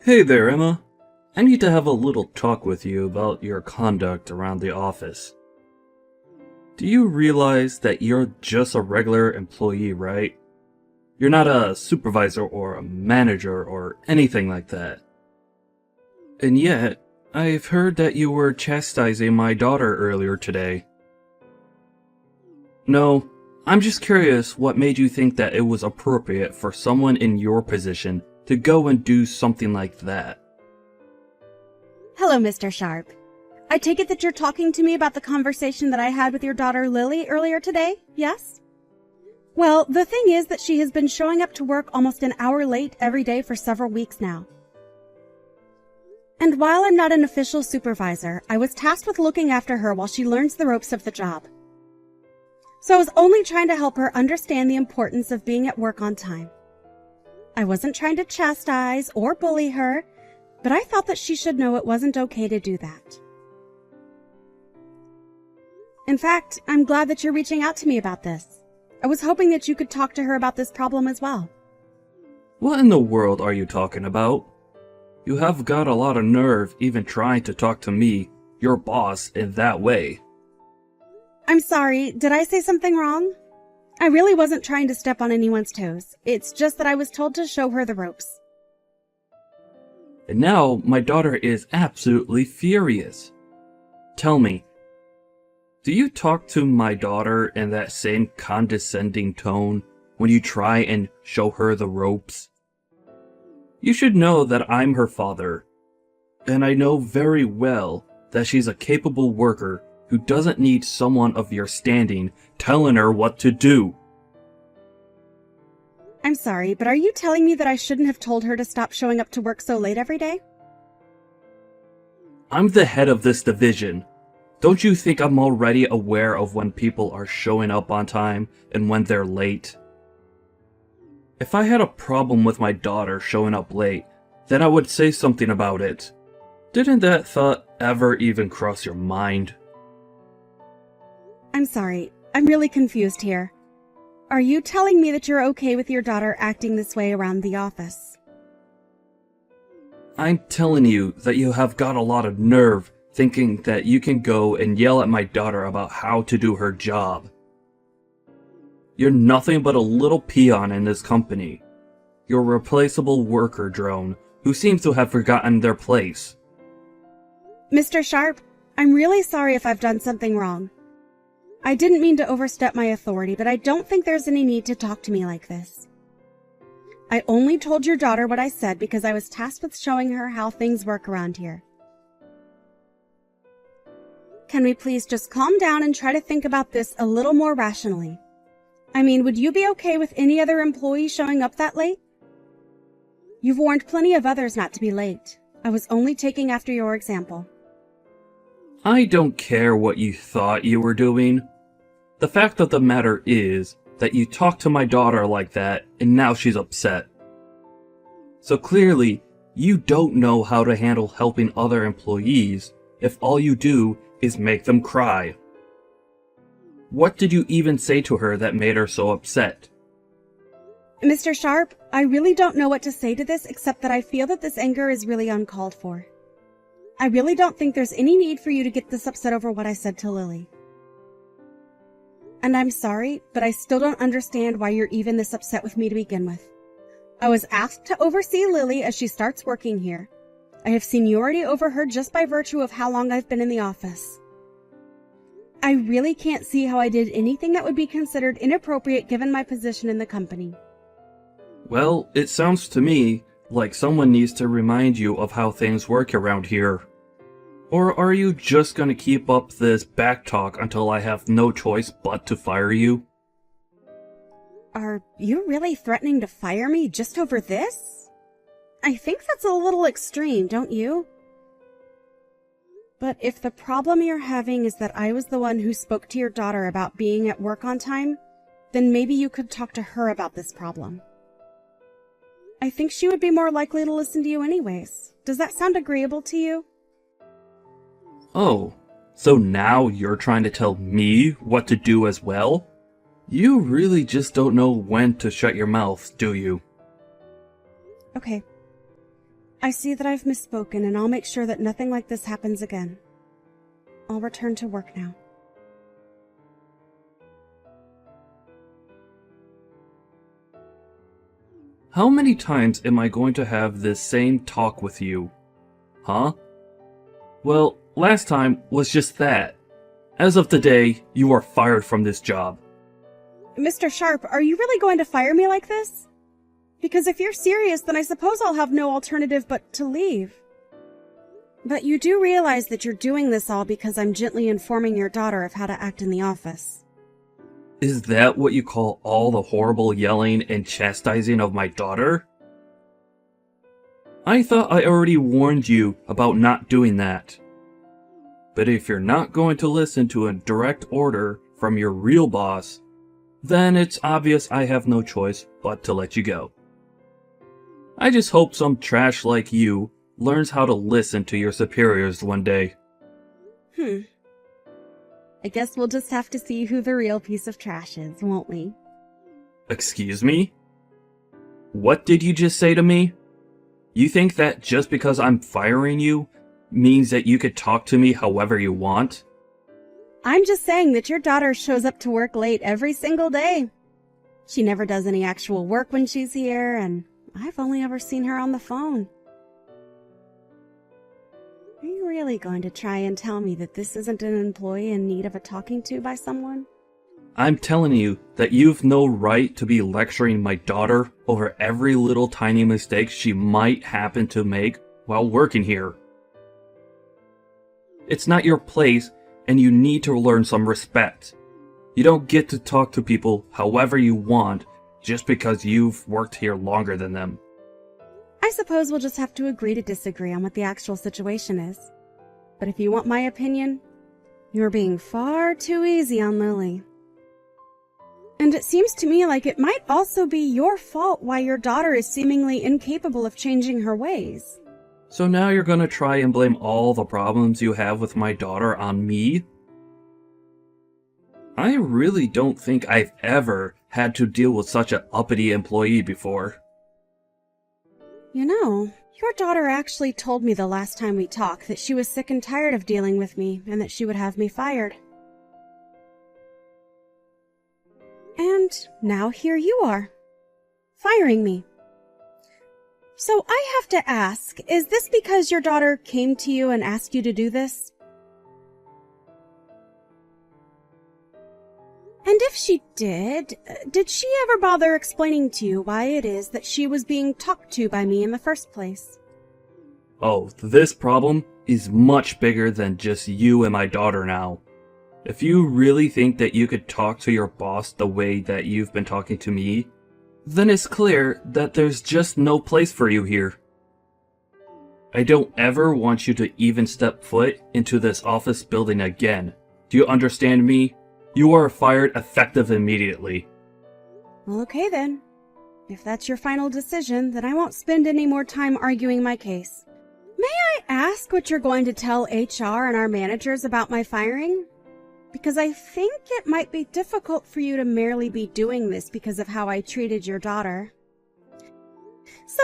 Hey there, Emma. I need to have a little talk with you about your conduct around the office. Do you realize that you're just a regular employee, right? You're not a supervisor or a manager or anything like that. And yet, I've heard that you were chastising my daughter earlier today. No, I'm just curious what made you think that it was appropriate for someone in your position to go and do something like that. Hello, Mr. Sharp. I take it that you're talking to me about the conversation that I had with your daughter Lily earlier today, yes? Well, the thing is that she has been showing up to work almost an hour late every day for several weeks now. And while I'm not an official supervisor, I was tasked with looking after her while she learns the ropes of the job. So I was only trying to help her understand the importance of being at work on time. I wasn't trying to chastise or bully her, but I thought that she should know it wasn't okay to do that. In fact, I'm glad that you're reaching out to me about this. I was hoping that you could talk to her about this problem as well. What in the world are you talking about? You have got a lot of nerve even trying to talk to me, your boss, in that way. I'm sorry, did I say something wrong? I really wasn't trying to step on anyone's toes. It's just that I was told to show her the ropes. And now my daughter is absolutely furious. Tell me, do you talk to my daughter in that same condescending tone when you try and show her the ropes? You should know that I'm her father, and I know very well that she's a capable worker who doesn't need someone of your standing telling her what to do. I'm sorry, but are you telling me that I shouldn't have told her to stop showing up to work so late every day? I'm the head of this division. Don't you think I'm already aware of when people are showing up on time and when they're late? If I had a problem with my daughter showing up late, then I would say something about it. Didn't that thought ever even cross your mind? I'm sorry, I'm really confused here. Are you telling me that you're okay with your daughter acting this way around the office? I'm telling you that you have got a lot of nerve thinking that you can go and yell at my daughter about how to do her job. You're nothing but a little peon in this company. You're a replaceable worker drone who seems to have forgotten their place. Mr. Sharp, I'm really sorry if I've done something wrong. I didn't mean to overstep my authority, but I don't think there's any need to talk to me like this. I only told your daughter what I said because I was tasked with showing her how things work around here. Can we please just calm down and try to think about this a little more rationally? I mean, would you be okay with any other employee showing up that late? You've warned plenty of others not to be late. I was only taking after your example. I don't care what you thought you were doing. The fact of the matter is that you talked to my daughter like that and now she's upset. So clearly, you don't know how to handle helping other employees if all you do is make them cry. What did you even say to her that made her so upset? Mr. Sharp, I really don't know what to say to this except that I feel that this anger is really uncalled for. I really don't think there's any need for you to get this upset over what I said to Lily. And I'm sorry, but I still don't understand why you're even this upset with me to begin with. I was asked to oversee Lily as she starts working here. I have seniority over her just by virtue of how long I've been in the office. I really can't see how I did anything that would be considered inappropriate given my position in the company. Well, it sounds to me like someone needs to remind you of how things work around here. Or are you just gonna keep up this backtalk until I have no choice but to fire you? Are you really threatening to fire me just over this? I think that's a little extreme, don't you? But if the problem you're having is that I was the one who spoke to your daughter about being at work on time, then maybe you could talk to her about this problem. I think she would be more likely to listen to you anyways. Does that sound agreeable to you? Oh, so now you're trying to tell me what to do as well? You really just don't know when to shut your mouth, do you? Okay. I see that I've misspoken, and I'll make sure that nothing like this happens again. I'll return to work now. How many times am I going to have this same talk with you? Huh? Well, last time was just that. As of today, you are fired from this job. Mr. Sharp, are you really going to fire me like this? Because if you're serious, then I suppose I'll have no alternative but to leave. But you do realize that you're doing this all because I'm gently informing your daughter of how to act in the office. Is that what you call all the horrible yelling and chastising of my daughter? I thought I already warned you about not doing that. But if you're not going to listen to a direct order from your real boss, then it's obvious I have no choice but to let you go. I just hope some trash like you learns how to listen to your superiors one day. I guess we'll just have to see who the real piece of trash is, won't we? Excuse me? What did you just say to me? You think that just because I'm firing you means that you could talk to me however you want? I'm just saying that your daughter shows up to work late every single day. She never does any actual work when she's here, and I've only ever seen her on the phone. Are you really going to try and tell me that this isn't an employee in need of a talking to by someone? I'm telling you that you've no right to be lecturing my daughter over every little tiny mistake she might happen to make while working here. It's not your place, and you need to learn some respect. You don't get to talk to people however you want just because you've worked here longer than them. I suppose we'll just have to agree to disagree on what the actual situation is. But if you want my opinion, you're being far too easy on Lily. And it seems to me like it might also be your fault why your daughter is seemingly incapable of changing her ways. So now you're gonna try and blame all the problems you have with my daughter on me? I really don't think I've ever had to deal with such an uppity employee before. You know, your daughter actually told me the last time we talked that she was sick and tired of dealing with me and that she would have me fired. And now here you are, firing me. So I have to ask, is this because your daughter came to you and asked you to do this? And if she did she ever bother explaining to you why it is that she was being talked to by me in the first place? Oh, this problem is much bigger than just you and my daughter now. If you really think that you could talk to your boss the way that you've been talking to me, then it's clear that there's just no place for you here. I don't ever want you to even step foot into this office building again. Do you understand me? You are fired effective immediately. Well, okay then. If that's your final decision, then I won't spend any more time arguing my case. May I ask what you're going to tell HR and our managers about my firing? Because I think it might be difficult for you to merely be doing this because of how I treated your daughter. So,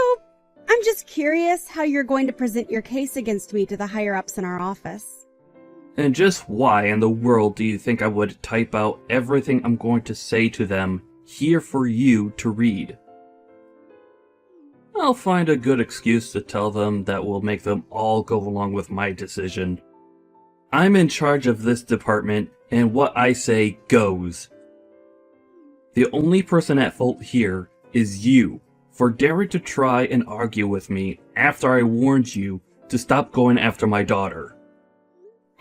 I'm just curious how you're going to present your case against me to the higher-ups in our office. And just why in the world do you think I would type out everything I'm going to say to them here for you to read? I'll find a good excuse to tell them that will make them all go along with my decision. I'm in charge of this department, and what I say goes. The only person at fault here is you, for daring to try and argue with me after I warned you to stop going after my daughter.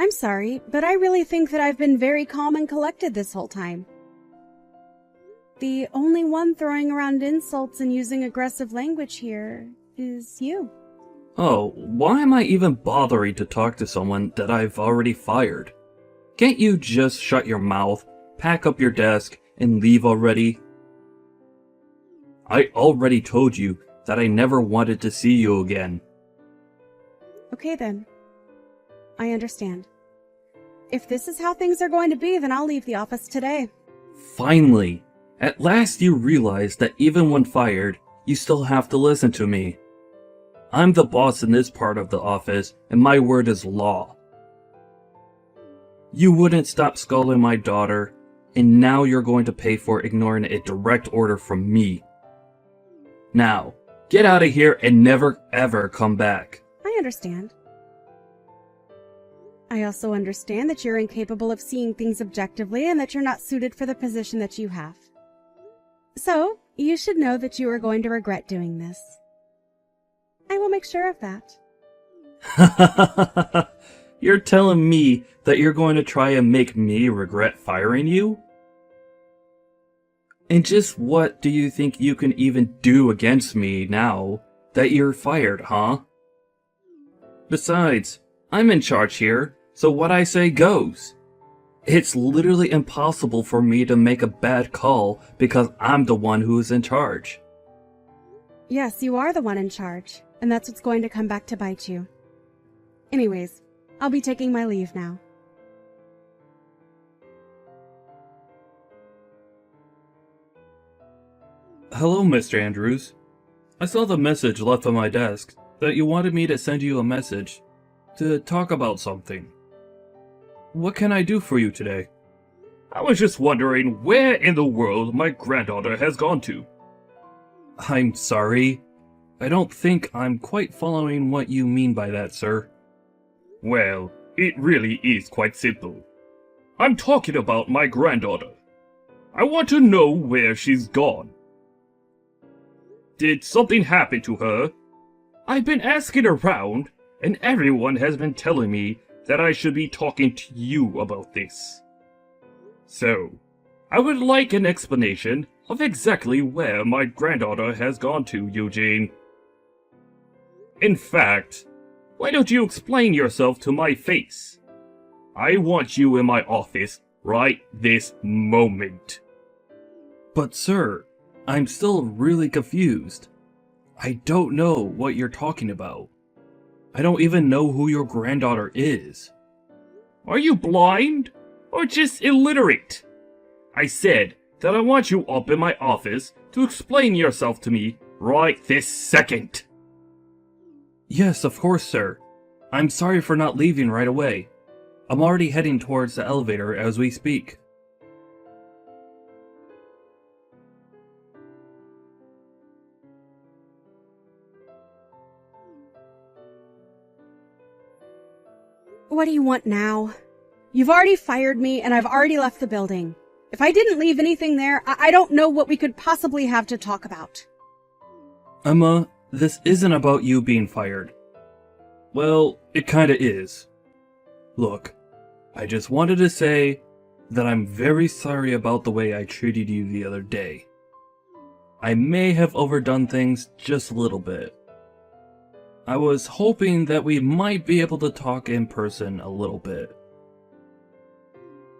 I'm sorry, but I really think that I've been very calm and collected this whole time. The only one throwing around insults and using aggressive language here is you. Oh, why am I even bothering to talk to someone that I've already fired? Can't you just shut your mouth, pack up your desk, and leave already? I already told you that I never wanted to see you again. Okay then. I understand. If this is how things are going to be, then I'll leave the office today. Finally! At last you realize that even when fired, you still have to listen to me. I'm the boss in this part of the office, and my word is law. You wouldn't stop scolding my daughter, and now you're going to pay for ignoring a direct order from me. Now, get out of here and never ever come back. I understand. I also understand that you're incapable of seeing things objectively and that you're not suited for the position that you have. So, you should know that you are going to regret doing this. I will make sure of that. You're telling me that you're going to try and make me regret firing you? And just what do you think you can even do against me now that you're fired, huh? Besides, I'm in charge here, so what I say goes. It's literally impossible for me to make a bad call because I'm the one who is in charge. Yes, you are the one in charge, and that's what's going to come back to bite you. Anyways, I'll be taking my leave now. Hello, Mr. Andrews. I saw the message left on my desk that you wanted me to send you a message to talk about something. What can I do for you today? I was just wondering where in the world my granddaughter has gone to. I'm sorry. I don't think I'm quite following what you mean by that, sir. Well, it really is quite simple. I'm talking about my granddaughter. I want to know where she's gone. Did something happen to her? I've been asking around, and everyone has been telling me that I should be talking to you about this. So, I would like an explanation of exactly where my granddaughter has gone to, Eugene. In fact, why don't you explain yourself to my face? I want you in my office right this moment. But sir, I'm still really confused. I don't know what you're talking about. I don't even know who your granddaughter is. Are you blind? Or just illiterate? I said that I want you up in my office to explain yourself to me right this second. Yes, of course, sir. I'm sorry for not leaving right away. I'm already heading towards the elevator as we speak. What do you want now? You've already fired me and I've already left the building. If I didn't leave anything there, I don't know what we could possibly have to talk about. Emma, this isn't about you being fired. Well, it kinda is. Look, I just wanted to say that I'm very sorry about the way I treated you the other day. I may have overdone things just a little bit. I was hoping that we might be able to talk in person a little bit.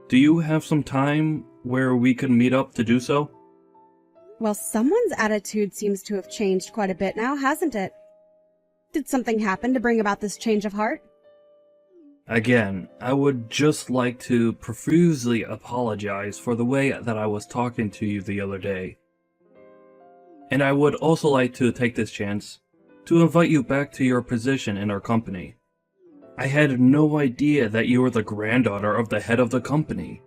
Do you have some time where we could meet up to do so? Well, someone's attitude seems to have changed quite a bit now, hasn't it? Did something happen to bring about this change of heart? Again, I would just like to profusely apologize for the way that I was talking to you the other day. And I would also like to take this chance to invite you back to your position in our company. I had no idea that you were the granddaughter of the head of the company.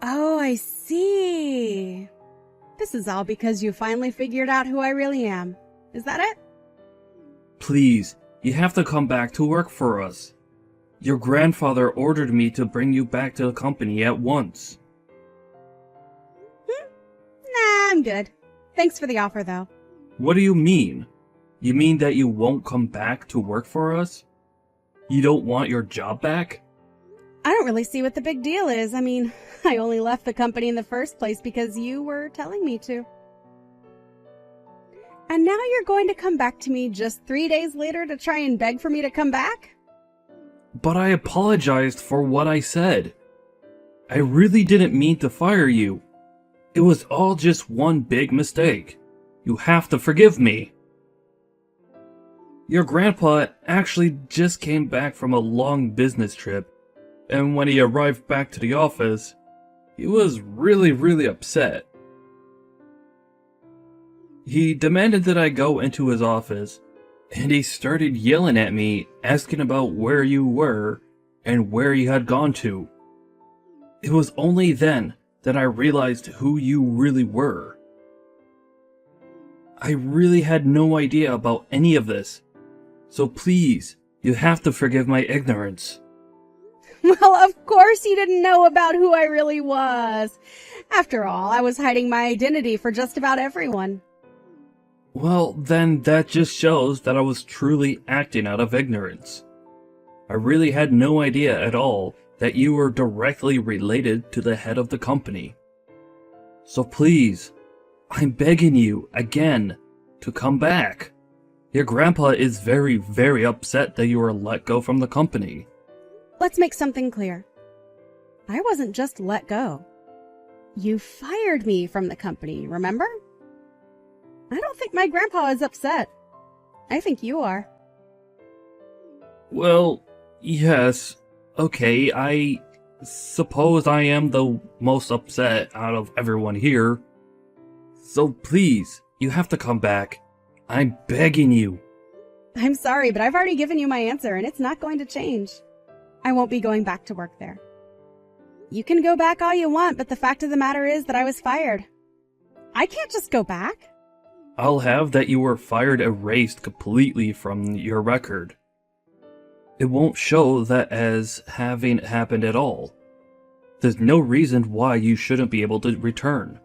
Oh, I see. This is all because you finally figured out who I really am. Is that it? Please, you have to come back to work for us. Your grandfather ordered me to bring you back to the company at once. Nah, I'm good. Thanks for the offer, though. What do you mean? You mean that you won't come back to work for us? You don't want your job back? I don't really see what the big deal is. I mean, I only left the company in the first place because you were telling me to. And now you're going to come back to me just 3 days later to try and beg for me to come back? But I apologized for what I said. I really didn't mean to fire you. It was all just one big mistake. You have to forgive me. Your grandpa actually just came back from a long business trip, and when he arrived back to the office, he was really upset. He demanded that I go into his office And he started yelling at me, asking about where you were and where you had gone to. It was only then that I realized who you really were. I really had no idea about any of this. So please, you have to forgive my ignorance. Well, of course you didn't know about who I really was. After all, I was hiding my identity for just about everyone. Well, then that just shows that I was truly acting out of ignorance. I really had no idea at all that you were directly related to the head of the company. So please, I'm begging you again to come back. Your grandpa is very, very upset that you were let go from the company. Let's make something clear. I wasn't just let go. You fired me from the company, remember? I don't think my grandpa is upset. I think you are. Well, yes. Okay, I suppose I am the most upset out of everyone here. So please, you have to come back. I'm begging you. I'm sorry, but I've already given you my answer, and it's not going to change. I won't be going back to work there. You can go back all you want, but the fact of the matter is that I was fired. I can't just go back. I'll have that you were fired erased completely from your record. It won't show that as having happened at all. There's no reason why you shouldn't be able to return.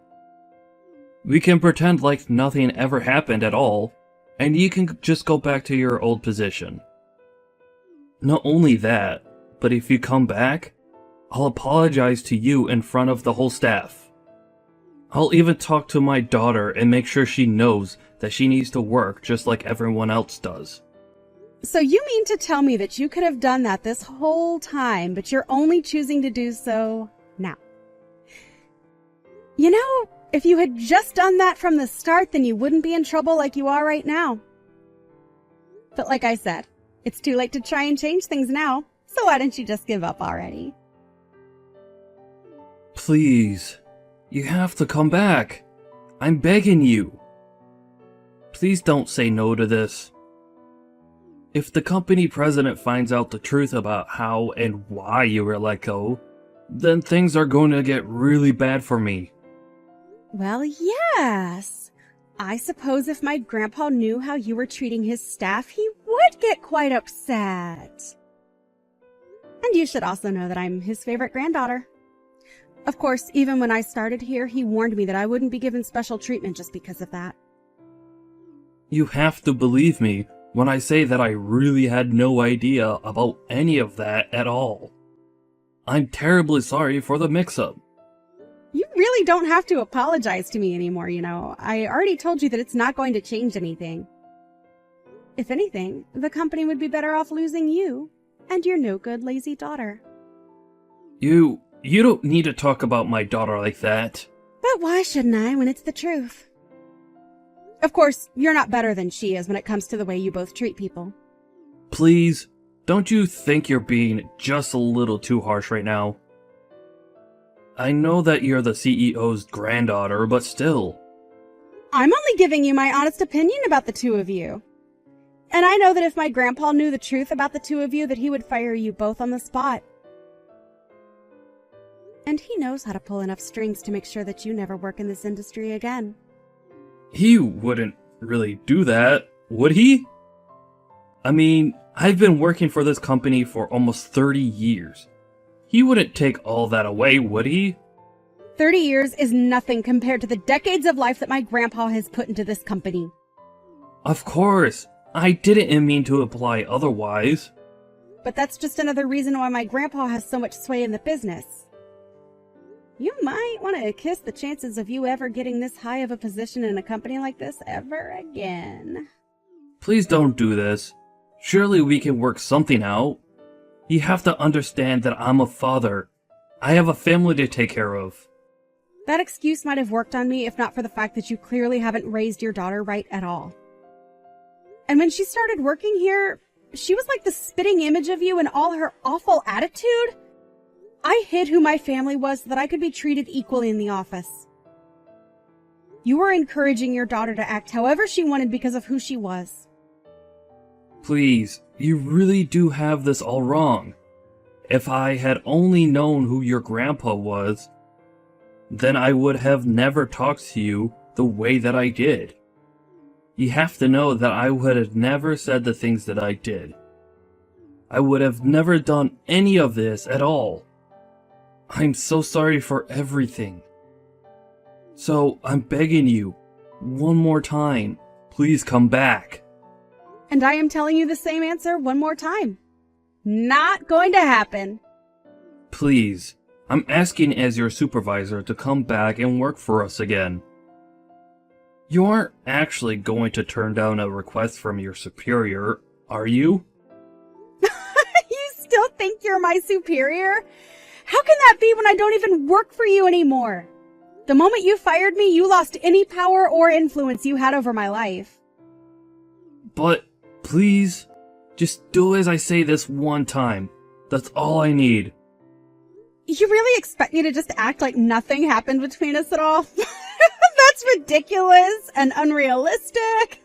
We can pretend like nothing ever happened at all, and you can just go back to your old position. Not only that, but if you come back, I'll apologize to you in front of the whole staff. I'll even talk to my daughter and make sure she knows that she needs to work just like everyone else does. So you mean to tell me that you could have done that this whole time, but you're only choosing to do so now? You know, if you had just done that from the start, then you wouldn't be in trouble like you are right now. But like I said, it's too late to try and change things now, so why don't you just give up already? Please, you have to come back. I'm begging you. Please don't say no to this. If the company president finds out the truth about how and why you were let go, then things are going to get really bad for me. Well, yes. I suppose if my grandpa knew how you were treating his staff, he would get quite upset. And you should also know that I'm his favorite granddaughter. Of course, even when I started here, he warned me that I wouldn't be given special treatment just because of that. You have to believe me when I say that I really had no idea about any of that at all. I'm terribly sorry for the mix-up. You really don't have to apologize to me anymore, you know. I already told you that it's not going to change anything. If anything, the company would be better off losing you and your no-good, lazy daughter. You don't need to talk about my daughter like that. But why shouldn't I when it's the truth? Of course, you're not better than she is when it comes to the way you both treat people. Please, don't you think you're being just a little too harsh right now? I know that you're the CEO's granddaughter, but still. I'm only giving you my honest opinion about the two of you. And I know that if my grandpa knew the truth about the two of you, that he would fire you both on the spot. And he knows how to pull enough strings to make sure that you never work in this industry again. He wouldn't really do that, would he? I mean, I've been working for this company for almost 30 years. He wouldn't take all that away, would he? 30 years is nothing compared to the decades of life that my grandpa has put into this company. Of course, I didn't mean to imply otherwise. But that's just another reason why my grandpa has so much sway in the business. You might want to kiss the chances of you ever getting this high of a position in a company like this ever again. Please don't do this. Surely we can work something out. You have to understand that I'm a father. I have a family to take care of. That excuse might have worked on me if not for the fact that you clearly haven't raised your daughter right at all. And when she started working here, she was like the spitting image of you and all her awful attitude. I hid who my family was so that I could be treated equally in the office. You were encouraging your daughter to act however she wanted because of who she was. Please, you really do have this all wrong. If I had only known who your grandpa was, then I would have never talked to you the way that I did. You have to know that I would have never said the things that I did. I would have never done any of this at all. I'm so sorry for everything. So I'm begging you, one more time, please come back. And I am telling you the same answer one more time. Not going to happen. Please, I'm asking as your supervisor to come back and work for us again. You aren't actually going to turn down a request from your superior, are you? You still think you're my superior? How can that be when I don't even work for you anymore? The moment you fired me, you lost any power or influence you had over my life. But, please, just do as I say this one time. That's all I need. You really expect me to just act like nothing happened between us at all? That's ridiculous and unrealistic.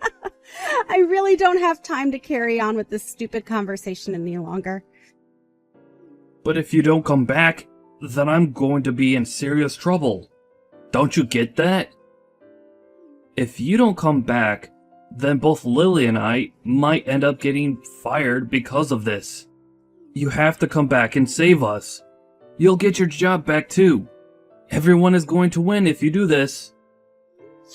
I really don't have time to carry on with this stupid conversation any longer. But if you don't come back, then I'm going to be in serious trouble. Don't you get that? If you don't come back, then both Lily and I might end up getting fired because of this. You have to come back and save us. You'll get your job back too. Everyone is going to win if you do this.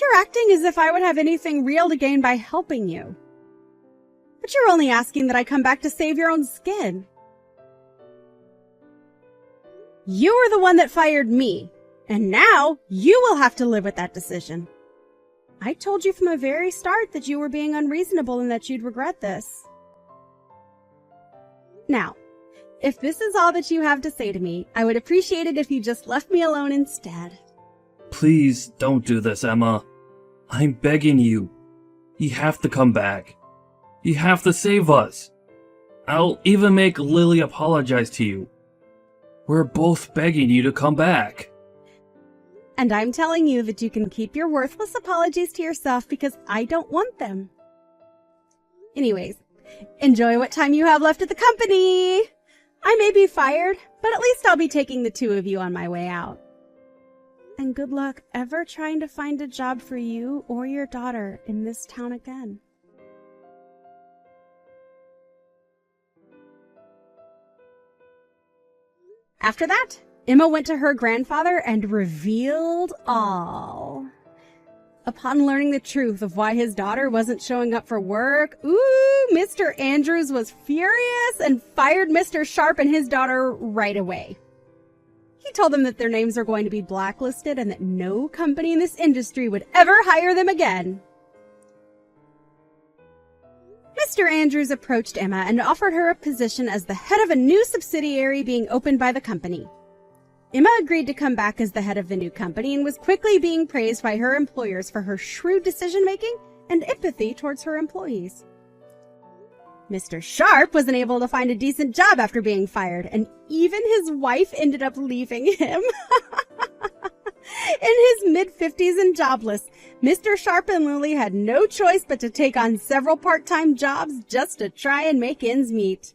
You're acting as if I would have anything real to gain by helping you. But you're only asking that I come back to save your own skin. You were the one that fired me, and now you will have to live with that decision. I told you from the very start that you were being unreasonable and that you'd regret this. Now, if this is all that you have to say to me, I would appreciate it if you just left me alone instead. Please don't do this, Emma. I'm begging you. You have to come back. You have to save us. I'll even make Lily apologize to you. We're both begging you to come back. And I'm telling you that you can keep your worthless apologies to yourself because I don't want them. Anyways, enjoy what time you have left at the company. I may be fired, but at least I'll be taking the two of you on my way out. And good luck ever trying to find a job for you or your daughter in this town again. After that, Emma went to her grandfather and revealed all. Upon learning the truth of why his daughter wasn't showing up for work, Mr. Andrews was furious and fired Mr. Sharp and his daughter right away. He told them that their names are going to be blacklisted and that no company in this industry would ever hire them again. Mr. Andrews approached Emma and offered her a position as the head of a new subsidiary being opened by the company. Emma agreed to come back as the head of the new company and was quickly being praised by her employers for her shrewd decision-making and empathy towards her employees. Mr. Sharp wasn't able to find a decent job after being fired, and even his wife ended up leaving him. In his mid-50s and jobless, Mr. Sharp and Lily had no choice but to take on several part-time jobs just to try and make ends meet.